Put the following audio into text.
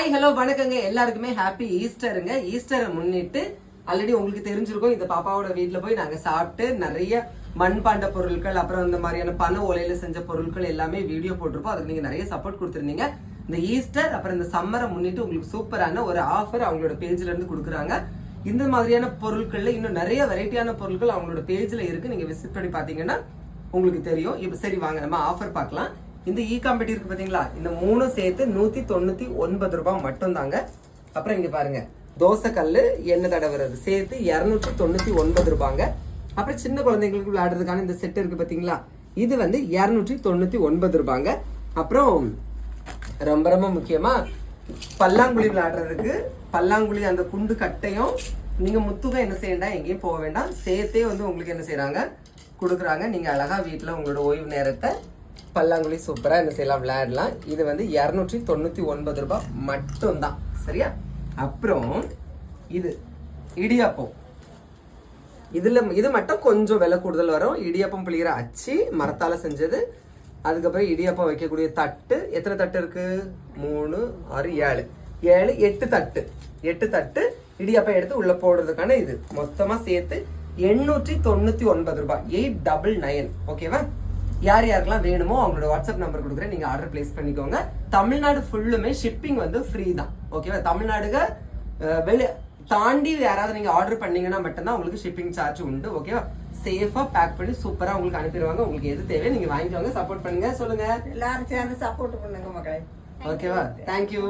Hi hello வணக்கங்க. எல்லாருக்குமே happy ஈஸ்டருங்க. ஈஸ்டரை முன்னிட்டு ஆல்ரெடி உங்களுக்கு தெரிஞ்சிருக்கும், இந்த பாப்பாவோட வீட்டுல போய் நாங்க சாப்பிட்டு நிறைய மண்பாண்ட பொருட்கள், அப்புறம் இந்த மாதிரியான பண ஓலையில செஞ்ச பொருட்கள் எல்லாமே வீடியோ போட்டிருப்போம். அதுக்கு நீங்க நிறைய சப்போர்ட் கொடுத்துருந்தீங்க. இந்த ஈஸ்டர் அப்புறம் இந்த சம்மரை முன்னிட்டு உங்களுக்கு சூப்பரான ஒரு ஆஃபர் அவங்களோட பேஜ்ல இருந்து கொடுக்குறாங்க. இந்த மாதிரியான பொருட்கள்ல இன்னும் நிறைய வெரைட்டியான பொருட்கள் அவங்களோட பேஜ்ல இருக்கு. நீங்க விசிட் பண்ணி பாத்தீங்கன்னா உங்களுக்கு தெரியும். இப்ப சரி வாங்க நம்ம ஆஃபர் பார்க்கலாம். இந்த ஈகாம்பெட்டி இருக்கு பாத்தீங்களா, இந்த மூணு சேர்த்து 199 ரூபாய் மட்டும் தாங்க. அப்புறம் இங்க பாருங்க, தோசை கல்லு எண்ணெய் தடவுறது சேர்த்து 299 ரூபாங்க. அப்புறம் சின்ன குழந்தைங்களுக்கு விளையாடுறதுக்கான இந்த செட் இருக்கு பாத்தீங்களா, இது வந்து 299 ரூபாங்க. அப்புறம் ரொம்ப ரொம்ப முக்கியமா பல்லாங்குழி விளையாடுறதுக்கு பல்லாங்குழி அந்த குண்டு கட்டையும் நீங்க முத்துக என்ன செய்யண்டா எங்கேயும் போக வேண்டாம், சேர்த்தே வந்து உங்களுக்கு என்ன செய்யறாங்க கொடுக்குறாங்க. நீங்க அழகா வீட்டுல உங்களோட ஓய்வு நேரத்தை பல்லாங்குழி சூப்பரா என்ன செய்யலாம், விளையாடலாம். இது வந்து 299 ரூபாய் மட்டும் தான், சரியா? அப்புறம் இது இடியாப்பம், இது மட்டும் கொஞ்சம் விலை கூடுதல் வரும். இடியாப்பம் புளிகிற அச்சு மரத்தால செஞ்சது. அதுக்கப்புறம் இடியாப்பம் வைக்கக்கூடிய தட்டு, எத்தனை தட்டு இருக்கு? 3, 6, 7, 8 தட்டு. 8 தட்டு இடியாப்பம் எடுத்து உள்ள போடுறதுக்கான இது மொத்தமா சேர்த்து 899 ரூபாய், 899. ஓகேவா? யார் யாருக்கெல்லாம் வேணுமோ அவங்களோட வாட்ஸ்அப் நம்பர் கொடுக்குறேன், நீங்க ஆர்டர் பிளேஸ் பண்ணிக்கோங்க. தமிழ்நாடு ஃபுல்லுமே ஷிப்பிங் வந்து ஃப்ரீ தான். ஓகேவா? தமிழ்நாடுக வெளியே தாண்டி யாராவது நீங்க ஆர்டர் பண்ணீங்கன்னா மட்டும்தான் உங்களுக்கு ஷிப்பிங் சார்ஜ் உண்டு. ஓகேவா? சேஃபா பேக் பண்ணி சூப்பரா உங்களுக்கு அனுப்பிடுவாங்க. உங்களுக்கு எது தேவை நீங்க வாங்கிக்கோங்க. சப்போர்ட் பண்ணுங்க. சொல்லுங்க, எல்லாரும் சேர்ந்து சப்போர்ட் பண்ணுங்க மக்களே. ஓகேவா? தேங்க்யூ.